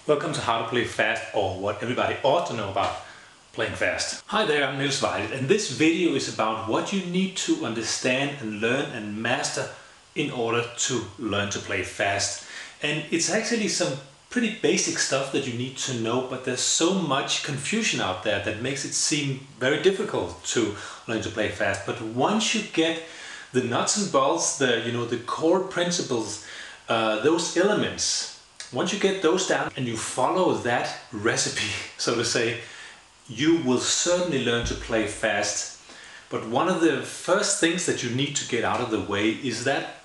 Welcome to How to Play Fast, or what everybody ought to know about playing fast. Hi there, I'm Niels Vejlet, and this video is about what you need to understand and learn and master in order to learn to play fast. And it's actually some pretty basic stuff that you need to know, but there's so much confusion out there that makes it seem very difficult to learn to play fast. But once you get the nuts and bolts, the core principles, those elements, once you get those down and you follow that recipe, so to say, you will certainly learn to play fast. But one of the first things that you need to get out of the way is that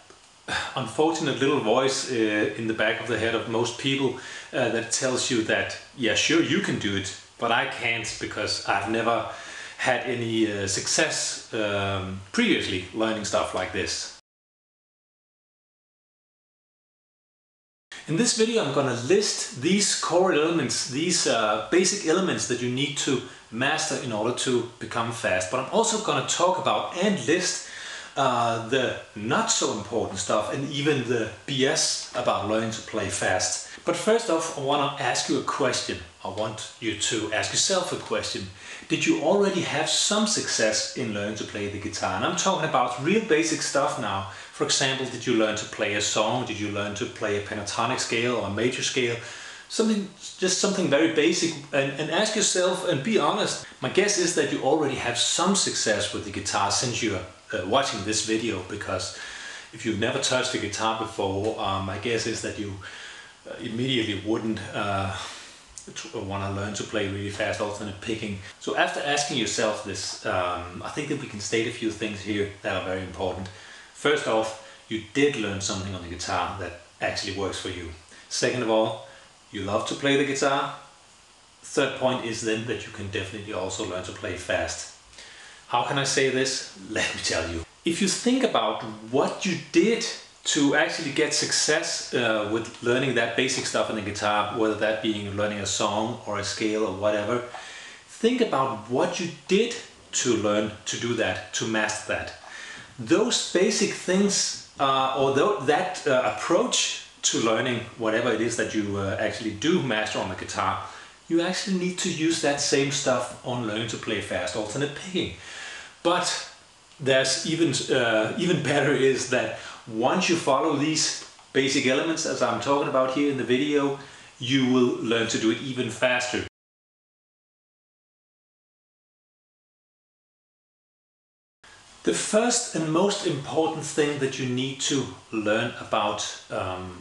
unfortunate little voice in the back of the head of most people that tells you that, yeah, sure, you can do it, but I can't because I've never had any success previously learning stuff like this. In this video I'm going to list these core elements, these basic elements that you need to master in order to become fast. But I'm also going to talk about and list the not so important stuff and even the BS about learning to play fast. But first off, I want to ask you a question. I want you to ask yourself a question. Did you already have some success in learning to play the guitar? And I'm talking about real basic stuff now. For example, did you learn to play a song? Did you learn to play a pentatonic scale or a major scale? Just something very basic, and ask yourself and be honest. My guess is that you already have some success with the guitar since you're watching this video, because if you've never touched a guitar before, my guess is that you immediately wouldn't want to learn to play really fast alternate picking. So after asking yourself this, I think that we can state a few things here that are very important. First off, you did learn something on the guitar that actually works for you. Second of all, you love to play the guitar. Third point is then that you can definitely also learn to play fast. How can I say this? Let me tell you. If you think about what you did to actually get success with learning that basic stuff on the guitar, whether that being learning a song or a scale or whatever, think about what you did to learn to do that, to master that. Those basic things, that approach to learning whatever it is that you actually do master on the guitar, you actually need to use that same stuff on learning to play fast alternate picking. But there's even better is that once you follow these basic elements as I'm talking about here in the video, you will learn to do it even faster. The first and most important thing that you need to learn about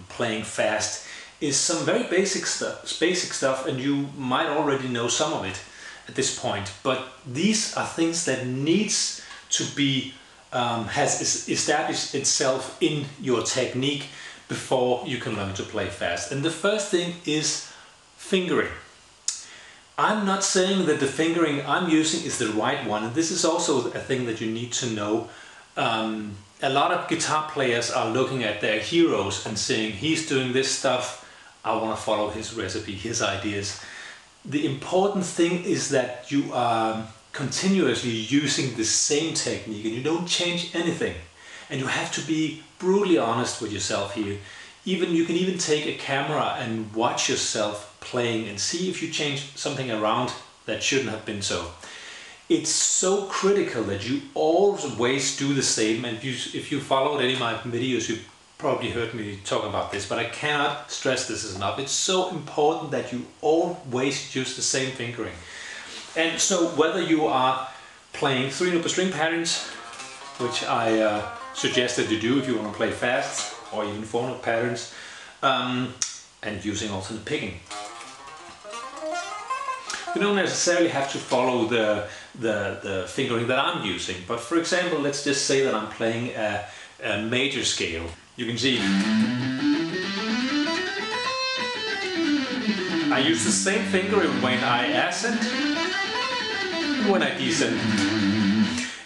playing fast is some very basic stuff, and you might already know some of it at this point. But these are things that needs to be has established itself in your technique before you can learn to play fast. And the first thing is fingering. I'm not saying that the fingering I'm using is the right one, and this is also a thing that you need to know. A lot of guitar players are looking at their heroes and saying, he's doing this stuff, I want to follow his recipe, his ideas. The important thing is that you are continuously using the same technique and you don't change anything. And you have to be brutally honest with yourself here. You can even take a camera and watch yourself playing and see if you change something around that shouldn't have been so. It's so critical that you always do the same, and if you followed any of my videos, you probably heard me talk about this, but I cannot stress this enough. It's so important that you always use the same fingering. And so whether you are playing 3-note string patterns, which I suggest that you do if you want to play fast, or even 4-note patterns, and using alternate picking. You don't necessarily have to follow the fingering that I'm using, but for example, let's just say that I'm playing a major scale. You can see I use the same fingering when I ascend and when I descend.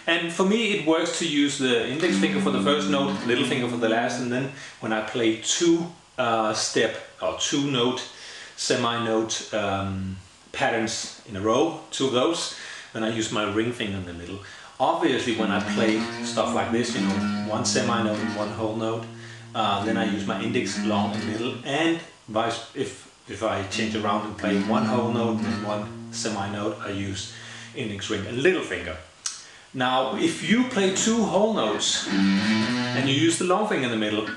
And for me it works to use the index finger for the first note, little finger for the last, and then when I play two-step or two-note, semi-note patterns in a row, two of those, then I use my ring finger in the middle. Obviously when I play stuff like this, one semi-note and one whole note, then I use my index long and middle, and if if I change around and play one whole note and one semi-note, I use index ring and little finger. Now, if you play two whole notes and you use the long finger in the middle,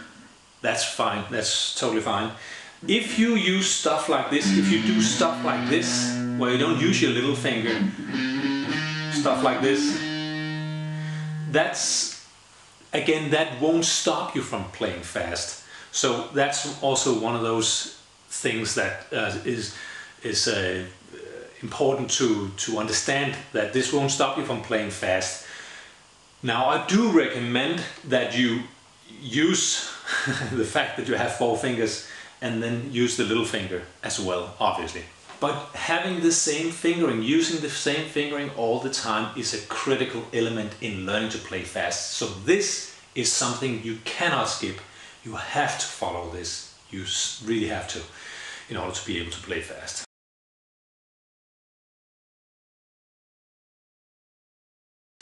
that's fine, that's totally fine. If you use stuff like this, if you do stuff like this, where you don't use your little finger, stuff like this, that's, again, that won't stop you from playing fast. So that's also one of those things that is important to understand, that this won't stop you from playing fast. Now, I do recommend that you use the fact that you have four fingers and then use the little finger as well, obviously. But having the same fingering, using the same fingering all the time is a critical element in learning to play fast. So this is something you cannot skip. You have to follow this. You really have to, in order to be able to play fast.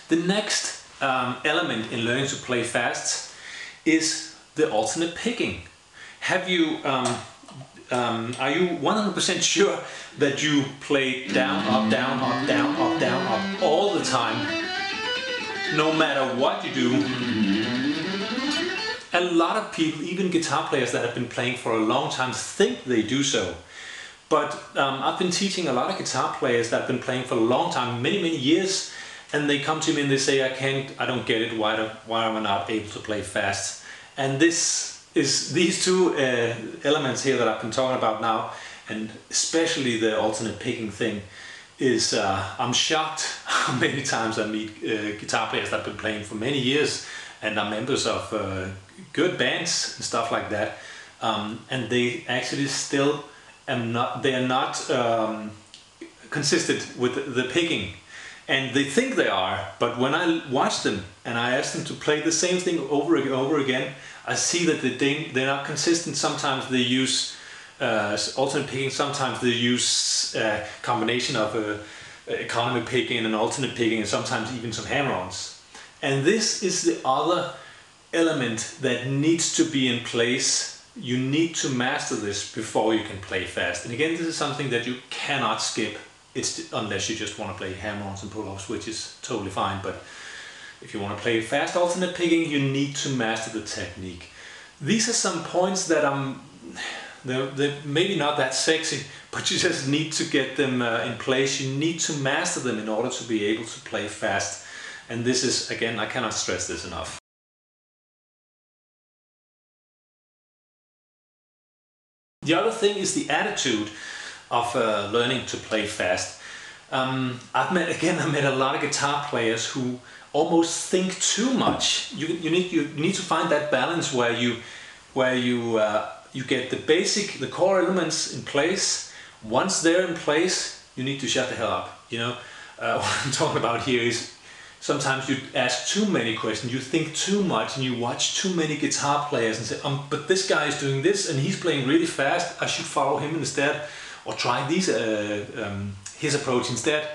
The next element in learning to play fast is the alternate picking. Have you, are you 100% sure that you play down, up, down, up, down, up, down, up all the time, no matter what you do? A lot of people, even guitar players that have been playing for a long time, think they do so. But I've been teaching a lot of guitar players that have been playing for a long time, many years, and they come to me and they say, I don't get it, why am I not able to play fast? And these two elements here that I've been talking about now, and especially the alternate picking thing, is I'm shocked how many times I meet guitar players that have been playing for many years and are members of good bands and stuff like that, and they actually still are not consistent with the picking. And they think they are, but when I watch them and I ask them to play the same thing over and over again, I see that they're not consistent. Sometimes they use alternate picking, sometimes they use a combination of economy picking and alternate picking, and sometimes even some hammer-ons. And this is the other element that needs to be in place. You need to master this before you can play fast. And again, this is something that you cannot skip. Unless you just want to play hammer-ons and pull-offs, which is totally fine. But if you want to play fast alternate picking, you need to master the technique. These are some points that they're maybe not that sexy, but you just need to get them in place. You need to master them in order to be able to play fast. And this is, again, I cannot stress this enough. The other thing is the attitude of learning to play fast. I met a lot of guitar players who almost think too much. You need to find that balance where you get the core elements in place. Once they're in place, you need to shut the hell up. You know, what I'm talking about here is sometimes you ask too many questions, you think too much, and you watch too many guitar players and say, but this guy is doing this and he's playing really fast, I should follow him instead, or try his approach instead.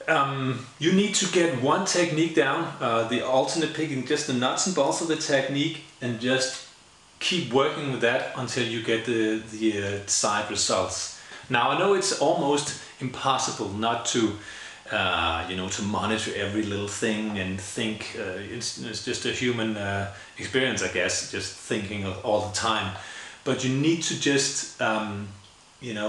You need to get one technique down, the alternate picking, just the nuts and bolts of the technique, and just keep working with that until you get the desired results. Now, I know it's almost impossible not to to monitor every little thing and think. It's just a human experience, I guess, just thinking all the time. But you need to just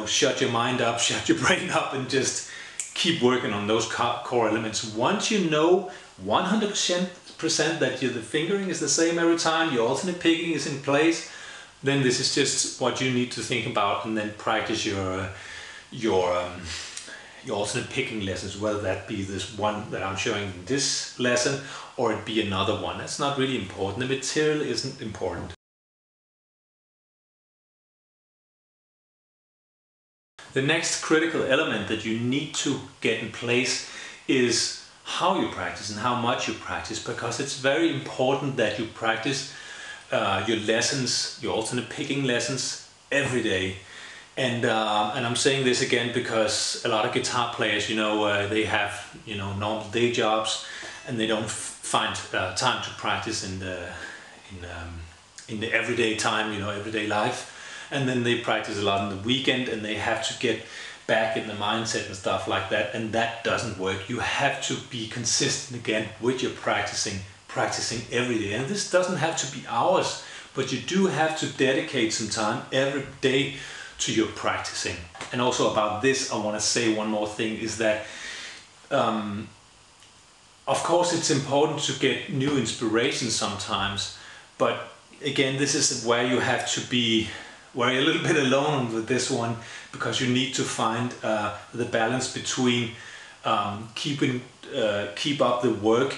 shut your mind up, shut your brain up, and just keep working on those core elements. Once you know 100% that the fingering is the same every time, your alternate picking is in place, then this is just what you need to think about, and then practice your alternate picking lessons, whether that be this one that I'm showing in this lesson or it be another one. That's not really important. The material isn't important. The next critical element that you need to get in place is how you practice and how much you practice, because it's very important that you practice your lessons, your alternate picking lessons every day. And I'm saying this again because a lot of guitar players, they have normal day jobs, and they don't find time to practice in the everyday time, everyday life. and then they practice a lot on the weekend and they have to get back in the mindset and stuff like that, and that doesn't work. You have to be consistent again with your practicing every day, and this doesn't have to be hours, but you do have to dedicate some time every day to your practicing. And also about this I want to say one more thing, is that of course it's important to get new inspiration sometimes, but again, this is where you have to be a little bit alone with this one, because you need to find the balance between keep up the work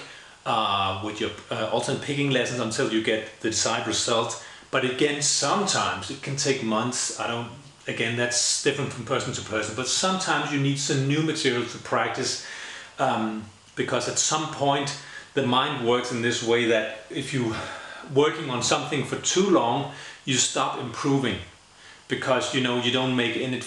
with your alternate picking lessons until you get the desired result. But again, sometimes it can take months. Again, that's different from person to person, but sometimes you need some new material to practice, because at some point the mind works in this way that if you working on something for too long, you stop improving, because you don't make any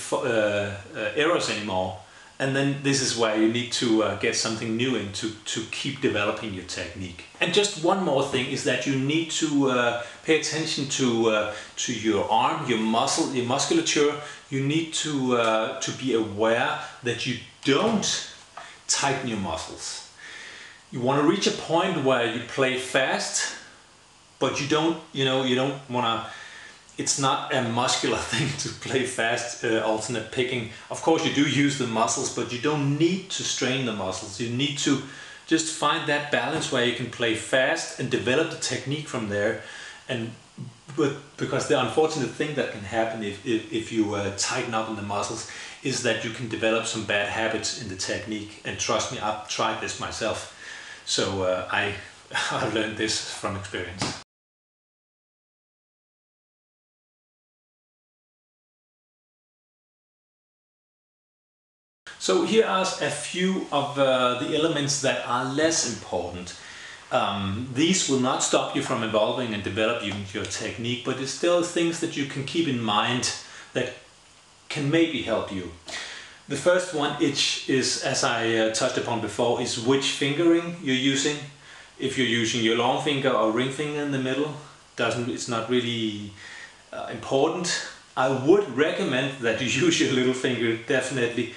errors anymore. And then this is where you need to get something new in to keep developing your technique. And just one more thing is that you need to pay attention to your arm, your musculature. You need to be aware that you don't tighten your muscles. You want to reach a point where you play fast, but you don't want to. It's not a muscular thing to play fast alternate picking. Of course you do use the muscles, but you don't need to strain the muscles. You need to just find that balance where you can play fast and develop the technique from there. Because the unfortunate thing that can happen if you tighten up in the muscles is that you can develop some bad habits in the technique. And trust me, I've tried this myself. So I've learned this from experience. So here are a few of the elements that are less important. These will not stop you from evolving and developing your technique, but it's still things that you can keep in mind that can maybe help you. The first one is, as I touched upon before, is which fingering you're using. If you're using your long finger or ring finger in the middle, it's not really important. I would recommend that you use your little finger, definitely.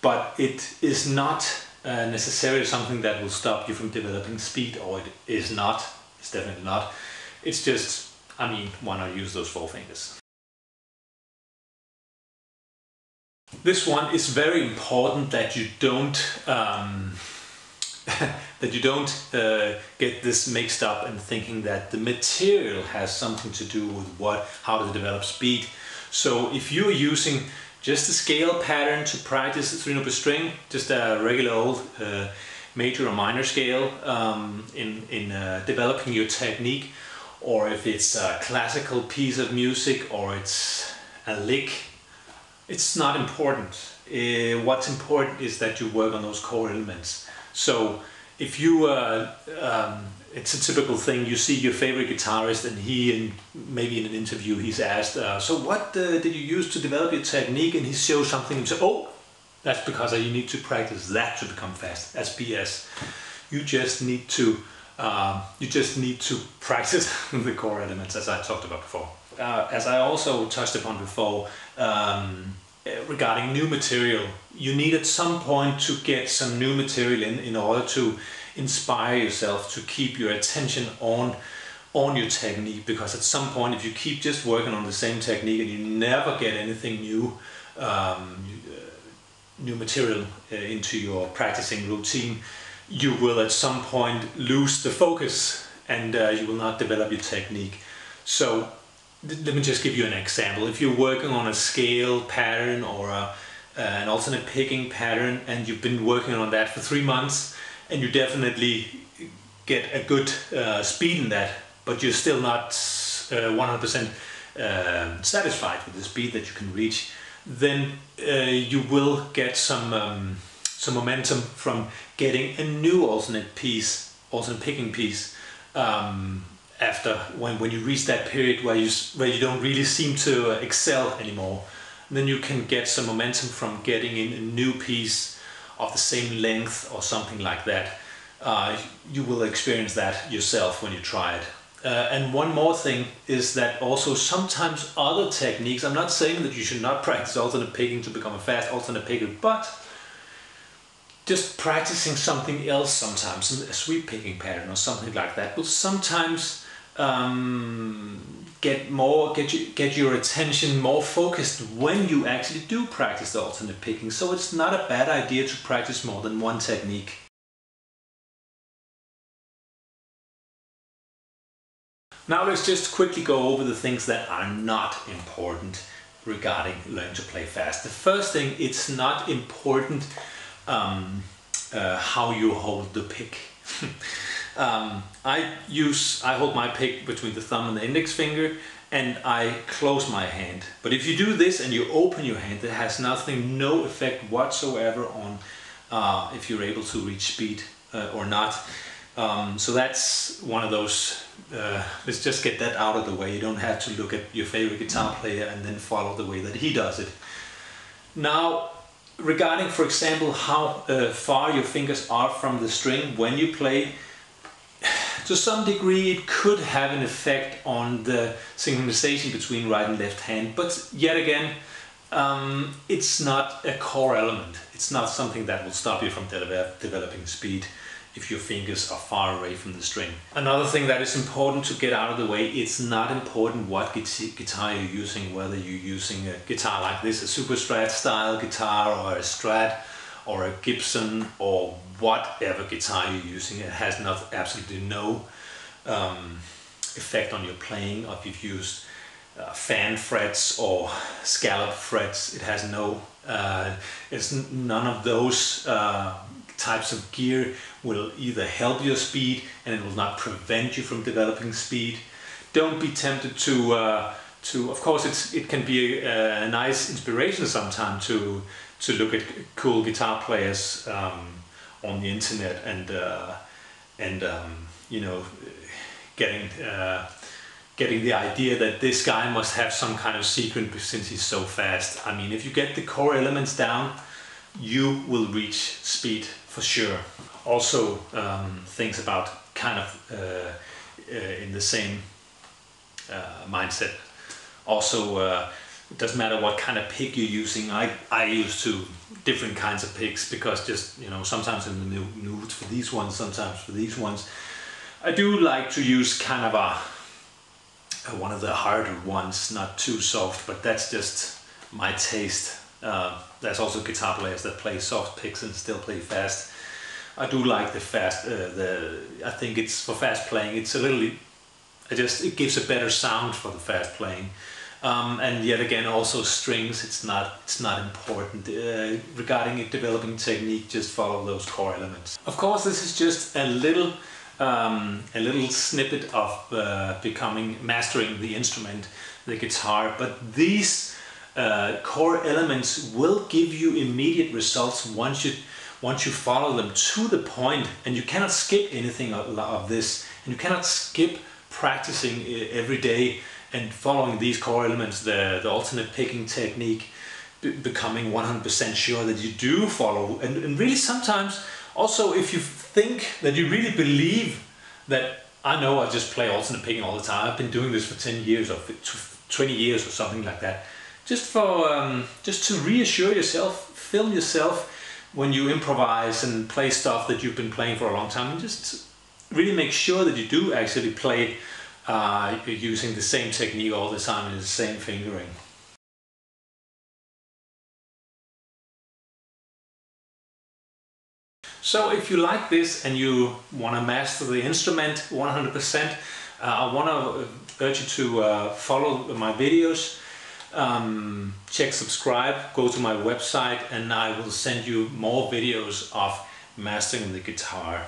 But it is not necessarily something that will stop you from developing speed, or it is not. It's definitely not. It's just, why not use those 4 fingers? This one is very important that you don't get this mixed up and thinking that the material has something to do with how to develop speed. So if you're using just a scale pattern to practice the 3-note string, just a regular old major or minor scale in developing your technique, or if it's a classical piece of music or it's a lick, it's not important. What's important is that you work on those core elements. So if you, it's a typical thing, you see your favorite guitarist and maybe in an interview he's asked, so what did you use to develop your technique? And he shows something and you say, oh, that's because you need to practice that to become fast. That's BS. You just need to practice the core elements, as I talked about before. As I also touched upon before, regarding new material, you need at some point to get some new material in order to inspire yourself to keep your attention on your technique, because at some point if you keep just working on the same technique and you never get anything new new material into your practicing routine, you will at some point lose the focus and you will not develop your technique. So let me just give you an example. If you're working on a scale pattern or an alternate picking pattern and you've been working on that for 3 months, and you definitely get a good speed in that, but you're still not 100% satisfied with the speed that you can reach, then you will get some momentum from getting a new alternate picking piece after when you reach that period where you don't really seem to excel anymore. Then you can get some momentum from getting in a new piece of the same length or something like that. You will experience that yourself when you try it. And one more thing is that also sometimes other techniques, I'm not saying that you should not practice alternate picking to become a fast alternate picker, but just practicing something else sometimes, a sweep picking pattern or something like that, will sometimes get your attention more focused when you actually do practice the alternate picking. So it's not a bad idea to practice more than one technique. Now let's just quickly go over the things that are not important regarding learning to play fast. The first thing, it's not important how you hold the pick. I hold my pick between the thumb and the index finger, and I close my hand. But if you do this and you open your hand, it has no effect whatsoever on if you're able to reach speed or not. So that's one of those, let's just get that out of the way. You don't have to look at your favorite guitar player and then follow the way that he does it. Now, regarding, for example, how far your fingers are from the string when you play, to some degree it could have an effect on the synchronization between right and left hand, but yet again, it's not a core element. It's not something that will stop you from developing speed if your fingers are far away from the string. Another thing that is important to get out of the way, it's not important what guitar you're using, whether you're using a guitar like this, a Super Strat style guitar, or a Strat, or a Gibson, or whatever guitar you're using. It has absolutely no effect on your playing. If you've used fan frets or scallop frets, it has it's none of those types of gear will either help your speed, and it will not prevent you from developing speed. Don't be tempted to of course it can be a nice inspiration sometimes to look at cool guitar players on the internet and you know, getting the idea that this guy must have some kind of secret since he's so fast. I mean, if you get the core elements down, you will reach speed for sure. Also, things about kind of in the same mindset. Also, it doesn't matter what kind of pick you're using. I use two different kinds of picks because just, you know, sometimes in the mood for these ones, sometimes for these ones. I do like to use kind of one of the harder ones, not too soft, but that's just my taste. There's also guitar players that play soft picks and still play fast. I do like the fast. I think it's for fast playing. It's a little. It gives a better sound for the fast playing. And yet again, also strings. It's not important regarding developing technique. Just follow those core elements. Of course, this is just a little snippet of mastering the instrument, the guitar. But these core elements will give you immediate results once you follow them to the point, and you cannot skip anything of this, and you cannot skip practicing every day and following these core elements, the alternate picking technique, becoming 100% sure that you do follow. And really sometimes also, if you think that you really believe that I know I just play alternate picking all the time, I've been doing this for 10 years or 20 years or something like that, just to reassure yourself, film yourself when you improvise and play stuff that you've been playing for a long time, and just really make sure that you do actually play using the same technique all the time and the same fingering. So if you like this and you want to master the instrument 100%, I want to urge you to follow my videos. Check subscribe, go to my website, and I will send you more videos of mastering the guitar.